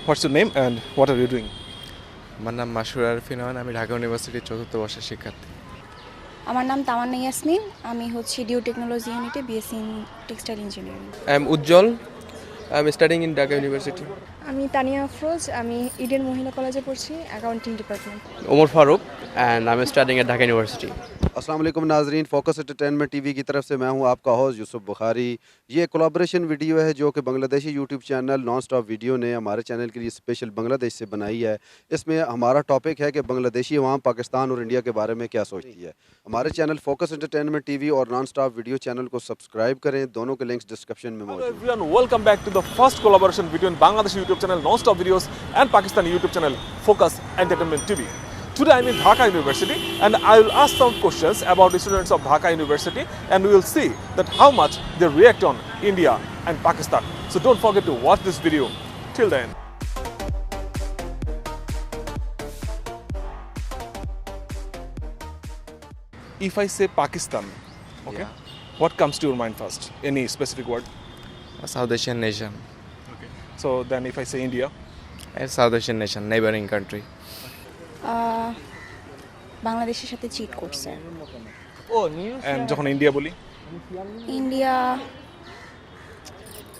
What's your name and what are you doing? আমার নাম মাসুর আরফিন হন, আমি ঢাকা ইউনিভার্সিটির চতুর্থ বর্ষের শিক্ষার্থী। আমার নাম তামান্না ইয়াসমিন, আমি হচ্ছে ডিউ টেকনোলজি ইউনিটে BSc in textile engineering. I am Ujjwal. I am studying in Dhaka University. আমি তানিয়া আফরোজ, আমি ইডেন মহিলা কলেজে পড়ছি, accounting department. Omar Farooq and I am studying at Dhaka University. अस्सलाम वालेकुम नाजरीन, फोकस एंटरटेनमेंट टीवी की तरफ से मैं हूं आपका होस्ट यूसुफ बुखारी। ये कोलैबोरेशन वीडियो है जो कि Bangladeshi YouTube channel non stop video ने हमारे चैनल के लिए स्पेशल बांग्लादेश से बनाई है। इसमें हमारा टॉपिक है कि बांग्लादेशी अवाम पाकिस्तान और इंडिया के बारे में क्या सोचती है। हमारे चैनल फोकस एंटरटेनमेंट टीवी और नॉन स्टॉप वीडियो चैनल को सब्सक्राइब करें, दोनों के लिंक्स डिस्क्रिप्शन में Hello मौजूद हैं। everyone, welcome back to the first collaboration between Bangladesh YouTube channel Non-Stop Videos and Pakistani YouTube channel Focus Entertainment TV. Today I'm in Dhaka University and I will ask some questions about the students of Dhaka University and we will see that how much they react on India and Pakistan. So don't forget to watch this video till the end. If I say Pakistan, okay, Yeah. what comes to your mind first? Any specific word? A South Asian nation. So then if I say India, A South Asian nation, neighboring country. বাংলাদেশের সাথে cheat করছে। and যখন India বলি India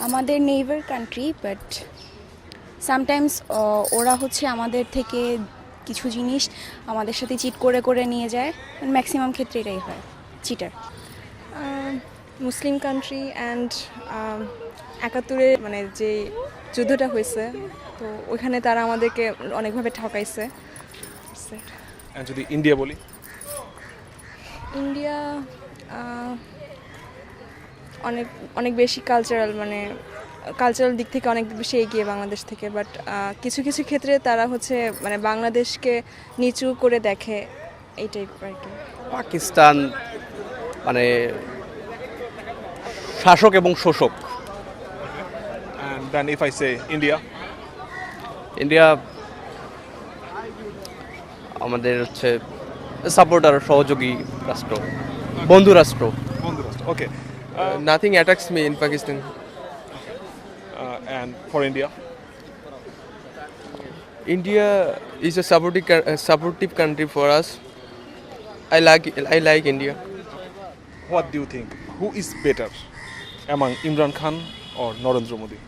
আমাদের neighbour country, but sometimes ওরা হচ্ছে আমাদের থেকে কিছু জিনিস আমাদের সাথে চিট করে করে নিয়ে যায়, ম্যাক্সিমাম ক্ষেত্রে এটাই হয়, চিটার। মুসলিম কান্ট্রি অ্যান্ড ৭১-এ মানে যে যুদ্ধটা হয়েছে, তো ওইখানে তারা আমাদেরকে অনেকভাবে ঠকাইছে। and যদি ইন্ডিয়া বলি ইন্ডিয়া অনেক অনেক বেশি কালচারাল, মানে কালচারাল দিক থেকে অনেক বেশি এগিয়ে বাংলাদেশ থেকে, বাট কিছু কিছু ক্ষেত্রে তারা হচ্ছে মানে বাংলাদেশকে নিচু করে দেখে, এই টাইপ আর কি। পাকিস্তান মানে শাসক এবং শোষক। and then if I say India India আমাদের হচ্ছে সাপোর্টার, সহযোগী রাষ্ট্র, বন্ধু রাষ্ট্র। okay Nothing attacks me in Pakistan. and for India India is a supportive country for us. I like India. what do you think, who is better among Imran Khan or Narendra Modi?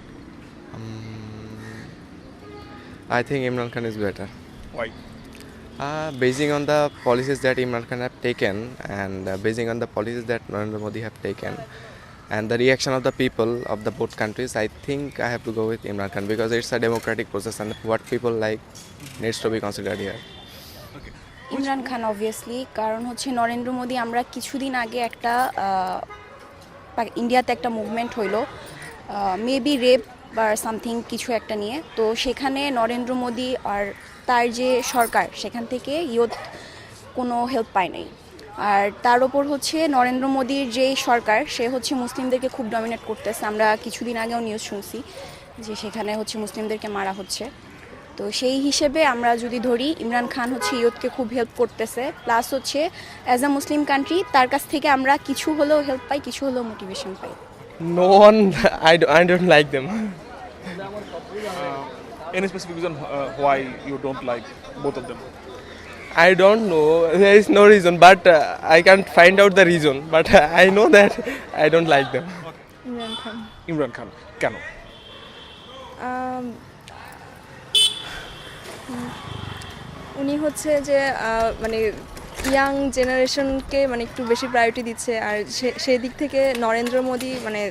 I think Imran Khan is better. Why? Basing on the policies that Imran Khan have taken and basing on the policies that Narendra Modi have taken and the reaction of the people of the both countries, I think I have to go with Imran Khan because it's a democratic process and what people like needs to be considered here. Imran Khan obviously, কারণ হচ্ছে নরেন্দ্র মোদি, আমরা কিছুদিন আগে একটা ইন্ডিয়াতে একটা movement হইলো maybe rape বা সামথিং কিছু একটা নিয়ে, তো সেখানে নরেন্দ্র মোদি আর তার যে সরকার সেখান থেকে ইয়ুথ কোনো হেল্প পায় নাই। আর তার ওপর হচ্ছে নরেন্দ্র মোদির যে সরকার, সে হচ্ছে মুসলিমদেরকে খুব ডমিনেট করতেছে। আমরা কিছুদিন আগেও নিউজ শুনছি যে সেখানে হচ্ছে মুসলিমদেরকে মারা হচ্ছে। তো সেই হিসেবে আমরা যদি ধরি ইমরান খান হচ্ছে ইয়ুথকে খুব হেল্প করতেছে, প্লাস হচ্ছে অ্যাজ আ মুসলিম কান্ট্রি তার কাছ থেকে আমরা কিছু হলেও হেল্প পাই, কিছু হলেও motivation pi. No one, I don't like them. Any specific reason why you don't like both of them? I don't know. There is no reason, but I can't find out the reason. But I know that I don't like them. Imran Khan Imran Khan কেন? উনি হচ্ছে যে মানে young জেনারেশনকে মানে একটু বেশি priority দিচ্ছে, আর সেই দিক থেকে নরেন্দ্র মোদি মানে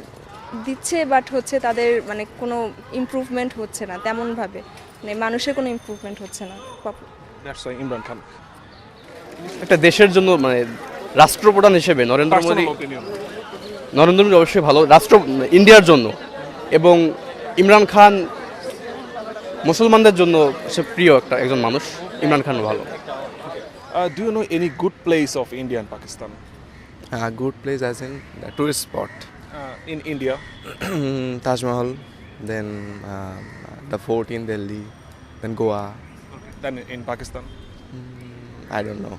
দিচ্ছে, বাট হচ্ছে তাদের মানে কোনো ইমপ্রুভমেন্ট হচ্ছে না তেমনভাবে, মানে মানুষের কোনো ইমপ্রুভমেন্ট হচ্ছে না। That's why Imran Khan. একটা দেশের জন্য মানে রাষ্ট্রপ্রধান হিসেবে নরেন্দ্র মোদি Personal opinion. অবশ্যই ভালো রাষ্ট্র ইন্ডিয়ার জন্য, এবং ইমরান খান মুসলমানদের জন্য সে প্রিয় একজন মানুষ। ইমরান খান ভালো। Do you know any good place of India and Pakistan? A good place as in the tourist spot. In India, Taj Mahal, then the fort in Delhi, then Goa. then in Pakistan, I don't know.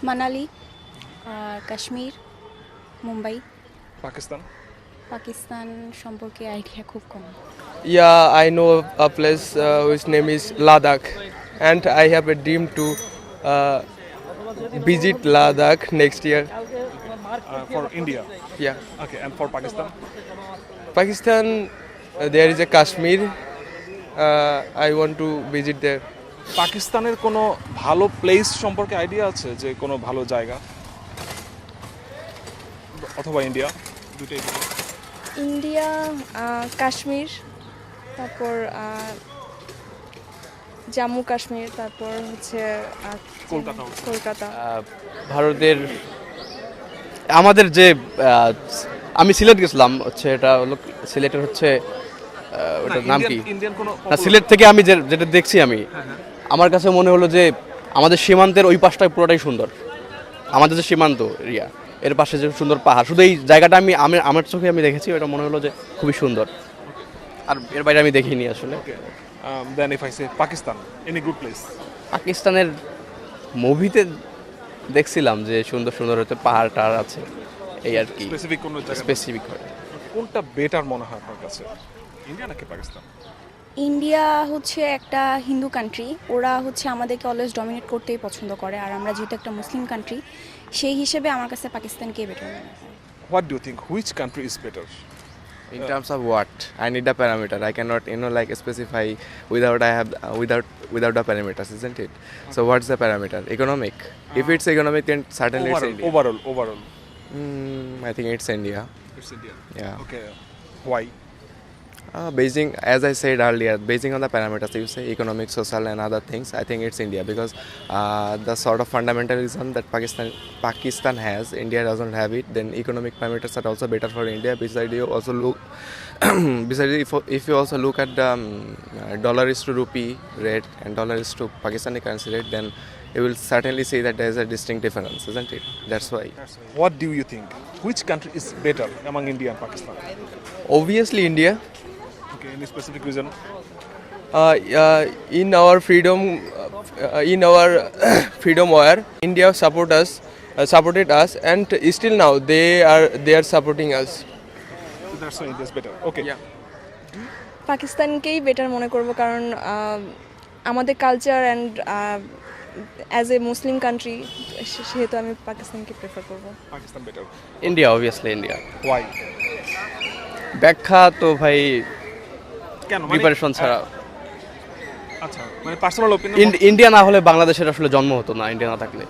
Manali, Kashmir, Mumbai. Pakistan, Pakistan সম্পর্কে idea খুব কম। Yeah, I know a place whose name is Ladakh, and I have a dream to visit Ladakh next year. For India. Yeah, Okay, and for Pakistan? Pakistan, there is a Kashmir. I want to visit there. পাকিস্তানের কোনো ভালো place সম্পর্কে idea আছে, যে কোনো ভালো জায়গা, অথবা ইন্ডিয়া, দুটোই বলুন। ইন্ডিয়া, কাশ্মীর, তারপর জম্মু কাশ্মীর, তারপর হচ্ছে কলকাতা। কলকাতা। ভারতের আমাদের যে আমি সিলেট গেছিলাম, হচ্ছে এটা হলো সিলেটের হচ্ছে ওটার নাম কি, ইন্ডিয়ান কোনো না সিলেট থেকে আমি যেটা দেখছি আমি, আমার কাছে মনে হলো যে আমাদের সীমান্তের ওই পাশটাই পুরোটাই সুন্দর। আমাদের যে সীমান্ত এরিয়া, এর পাশে যে সুন্দর পাহাড়, শুধু এই জায়গাটা আমার চোখে আমি দেখেছি, ওটা মনে হলো যে খুবই সুন্দর। আর এর বাইরে আমি দেখিনি আসলে। Then if I say Pakistan, any good place? পাকিস্তানের মুভিতে দেখছিলাম যে সুন্দর সুন্দর হতে পাহাড় টাহাড় আছে, এই আর কি। স্পেসিফিক কোনো জায়গা? স্পেসিফিক হয়। কোনটা বেটার মনে হয় আপনার কাছে, ইন্ডিয়া নাকি পাকিস্তান? ইন্ডিয়া হচ্ছে একটা হিন্দু কান্ট্রি, ওরা হচ্ছে আমাদেরকে অলওয়েজ ডমিনেট করতেই পছন্দ করে, আর আমরা যেহেতু একটা মুসলিম কান্ট্রি, সেই হিসেবে আমার কাছে পাকিস্তানকে বেটার মনে হয়। What do you think, which country is better? In terms of what? I need a parameter. I cannot, like specify without the parameters, isn't it? So what's the parameter? Economic. If it's economic, then certainly it's India. Overall. I think it's India. It's India. Yeah. Okay. Why? Basing, as I said earlier, basing on the parameters, you say economic, social, and other things. I think it's India because the sort of fundamentalism that Pakistan has, India doesn't have it. Then economic parameters are also better for India. Besides, you also look, besides if you also look at the dollar is to rupee rate and dollar is to Pakistani currency rate, then you will certainly see that there is a distinct difference, isn't it? That's why. What do you think? Which country is better among India and Pakistan? Obviously, India. Okay. Any specific reason? In our freedom war, India supported us, and still now they are supporting us. So that's why India is better. Okay. Yeah. পাকিস্তানকেই better মনে করব, কারণ আমাদের culture and as a Muslim country, সেহেতু আমি পাকিস্তানকে prefer করব। Pakistan better. India, obviously India. Why? ব্যাখ্যা তো ভাই কেন? প্রিপারেশন ছাড়া। আচ্ছা, মানে পার্সোনাল ওপিনিয়ন। ইন্ডিয়া না হলে বাংলাদেশের আসলে জন্ম হতো না, ইন্ডিয়া না থাকলে।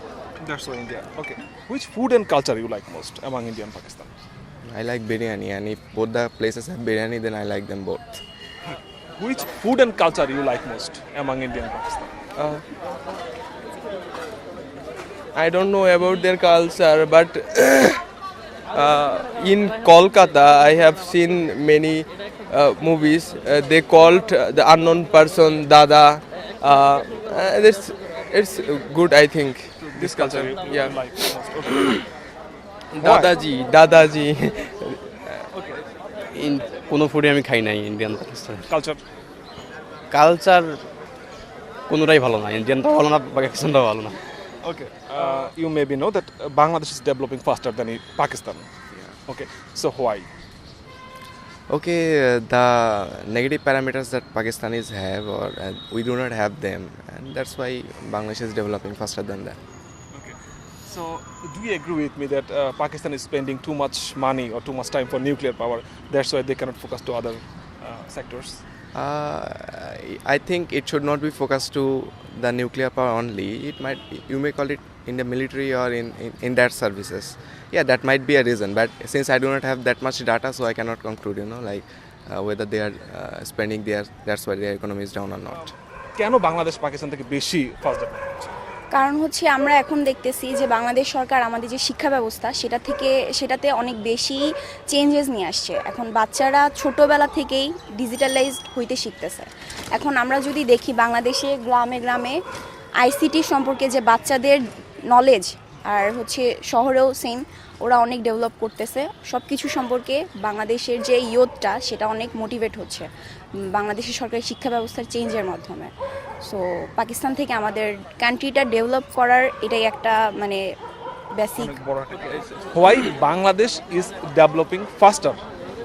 That's why India. Okay. Which food and culture you like most among India and Pakistan? I like biryani, and if both the places have biryani, then I like them both. Which food and culture you like most among India and Pakistan? I don't know about their culture, but in Kolkata, I have seen many movies. They called the unknown person Dada. It's good, I think. This culture, you yeah. like most. Okay. Dadaji. কোনো ফুডে আমি খাই নাই Indian পাকিস্তানের। Culture. Culture কোনোটাই ভালো না, ইন্ডিয়ানটাও ভালো না, পাকিস্তানটাও ভালো না। Okay. You maybe know that Bangladesh is developing faster than Pakistan. Okay. So why? Okay, the negative parameters that Pakistanis have, or we do not have them, and that's why Bangladesh is developing faster than that. Okay. So do you agree with me that Pakistan is spending too much money or too much time for nuclear power? That's why they cannot focus to other sectors. I think it should not be focused to the nuclear power only. It might, you may call it in the military or in that services. Yeah, that might be a reason. But since I do not have that much data, so I cannot conclude, like whether they are spending that's why their economy is down or not. কেন বাংলাদেশ পাকিস্তান থেকে বেশি fast develop? কারণ হচ্ছে আমরা এখন দেখতেছি যে বাংলাদেশ সরকার আমাদের যে শিক্ষা ব্যবস্থা সেটাতে অনেক বেশি চেঞ্জেস নিয়ে আসছে। এখন বাচ্চারা ছোটোবেলা থেকেই ডিজিটালাইজড হইতে শিখতেছে। এখন আমরা যদি দেখি বাংলাদেশে গ্রামে গ্রামে আইসিটি সম্পর্কে যে বাচ্চাদের নলেজ, আর হচ্ছে শহরেও সেম, ওরা অনেক ডেভেলপ করতেছে সব কিছু সম্পর্কে। বাংলাদেশের যে ইয়ুথটা সেটা অনেক মোটিভেট হচ্ছে বাংলাদেশের সরকারি শিক্ষা ব্যবস্থার চেঞ্জের মাধ্যমে। সো পাকিস্তান থেকে আমাদের কান্ট্রিটা ডেভেলপ করার এটাই একটা মানে basic. Why Bangladesh is developing faster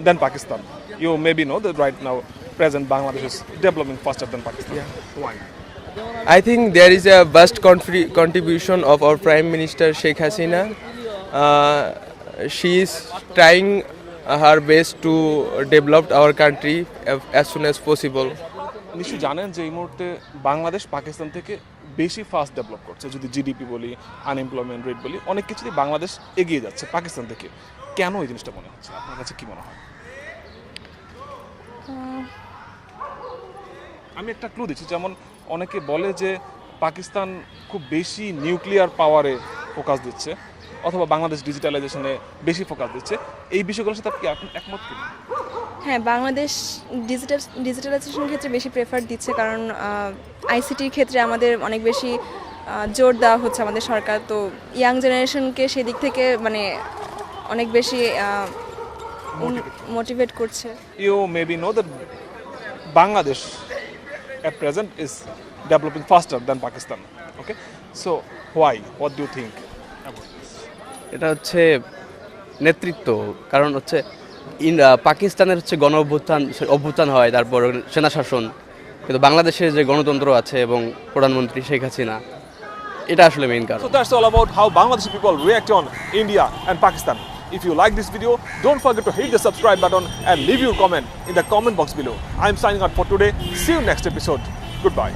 than Pakistan. You maybe know that right now, present Bangladesh is developing faster than Pakistan. Why? I think there is a vast contribution of our Prime Minister Sheikh Hasina. She is trying her best to develop our country as soon as possible. নিশ্চয়ই জানেন যে এই মুহূর্তে বাংলাদেশ পাকিস্তান থেকে বেশি fast develop করছে, যদি GDP বলি, আনএমপ্লয়মেন্ট রেট বলি, অনেক কিছুতেই বাংলাদেশ এগিয়ে যাচ্ছে পাকিস্তান থেকে। কেন এই জিনিসটা মনে হচ্ছে, আপনার কাছে কি মনে হয়? আমি একটা ক্লু দিচ্ছি, যেমন অনেকে বলে যে পাকিস্তান খুব বেশি নিউক্লিয়ার পাওয়ারে ফোকাস দিচ্ছে, অথবা বাংলাদেশ ডিজিটালাইজেশনে বেশি ফোকাস দিচ্ছে। এই বিষয়গুলোর সাথে আপনি একমত কি? হ্যাঁ, বাংলাদেশ ডিজিটালাইজেশনের ক্ষেত্রে বেশি প্রেফার দিচ্ছে, কারণ আইসিটির ক্ষেত্রে আমাদের অনেক বেশি জোর দেওয়া হচ্ছে আমাদের সরকার। তো ইয়াং জেনারেশনকে সেদিক থেকে মানে অনেক বেশি মোটিভেট করছে। You maybe know that Bangladesh at present is developing faster than Pakistan. Okay, so why? What do you think about this? এটা হচ্ছে নেতৃত্ব, কারণ হচ্ছে পাকিস্তানের হচ্ছে অভ্যুত্থান হয়, তারপর সেনা শাসন, কিন্তু বাংলাদেশের যে গণতন্ত্র আছে এবং প্রধানমন্ত্রী শেখ হাসিনা, এটা আসলে মেইন কারণ। So that's all about how Bangladeshi people react on India and Pakistan. If you like this video, don't forget to hit the subscribe button and leave your comment in the comment box below. I'm signing out for today. See you next episode. Goodbye.